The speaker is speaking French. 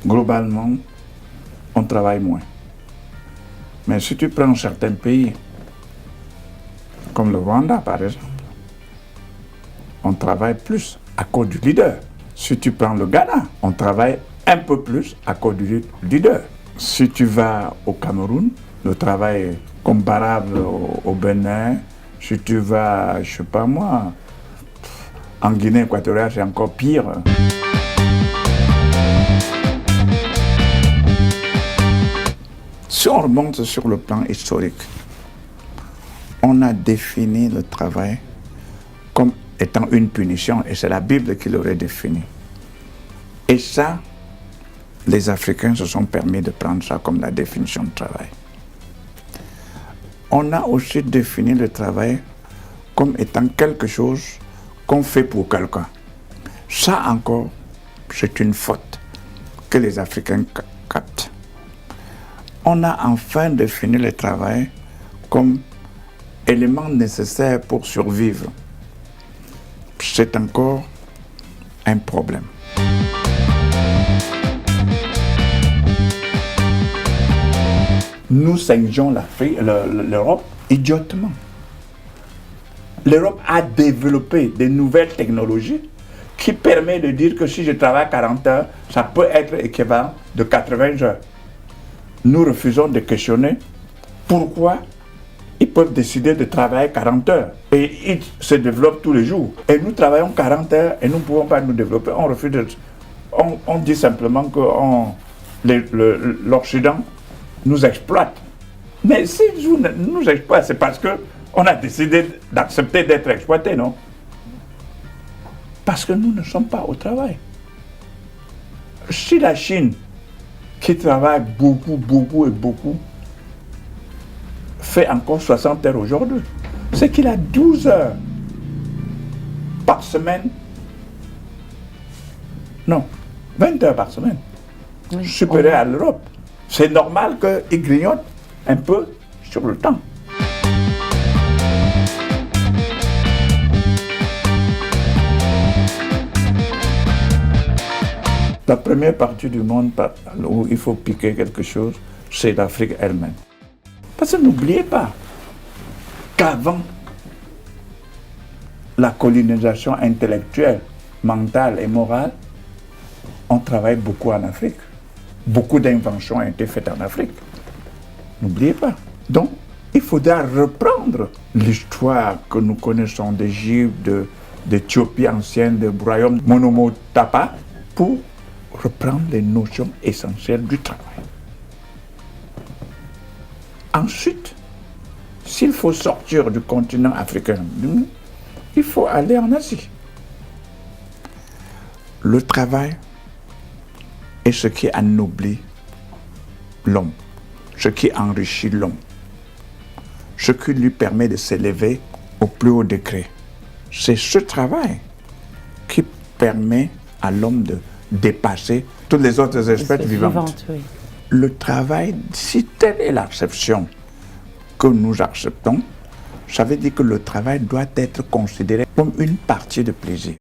globalement, on travaille moins. Mais si tu prends certains pays, comme le Rwanda par exemple, on travaille plus à cause du leader. Si tu prends le Ghana, on travaille un peu plus à cause du leader. Si tu vas au Cameroun, le travail est comparable au Bénin. Si tu vas, je sais pas moi, en Guinée équatoriale, c'est encore pire. Si on remonte sur le plan historique, on a défini le travail comme étant une punition, et c'est la Bible qui l'aurait défini. Et ça, les Africains se sont permis de prendre ça comme la définition de travail. On a aussi défini le travail comme étant quelque chose qu'on fait pour quelqu'un. Ça encore, c'est une faute que les Africains captent. On a enfin défini le travail comme élément nécessaire pour survivre. C'est encore un problème. Nous singeons l'Europe idiotement. L'Europe a développé des nouvelles technologies qui permettent de dire que si je travaille 40 heures, ça peut être équivalent de 80 heures. Nous refusons de questionner pourquoi ils peuvent décider de travailler 40 heures et ils se développent tous les jours. Et nous travaillons 40 heures et nous ne pouvons pas nous développer. On refuse on dit simplement que l'Occident nous exploite. Mais si nous exploite, c'est parce qu'on a décidé d'accepter d'être exploité, non? Parce que nous ne sommes pas au travail. Si la Chine, qui travaille beaucoup, fait encore 60 heures aujourd'hui, c'est qu'il a 12 heures par semaine. Non, 20 heures par semaine, supérieur à l'Europe. C'est normal qu'ils grignotent un peu sur le temps. La première partie du monde où il faut piquer quelque chose, c'est l'Afrique elle-même. Parce que n'oubliez pas qu'avant la colonisation intellectuelle, mentale et morale, on travaille beaucoup en Afrique. Beaucoup d'inventions ont été faites en Afrique. N'oubliez pas. Donc, il faudra reprendre l'histoire que nous connaissons d'Égypte, d'Éthiopie ancienne, du royaume Monomotapa, pour reprendre les notions essentielles du travail. Ensuite, s'il faut sortir du continent africain, il faut aller en Asie. Le travail est ce qui anoblit l'homme, ce qui enrichit l'homme, ce qui lui permet de s'élever au plus haut degré. C'est ce travail qui permet à l'homme de dépasser toutes les autres espèces vivantes. Oui. Le travail, si telle est l'acception que nous acceptons, ça veut dire que le travail doit être considéré comme une partie de plaisir.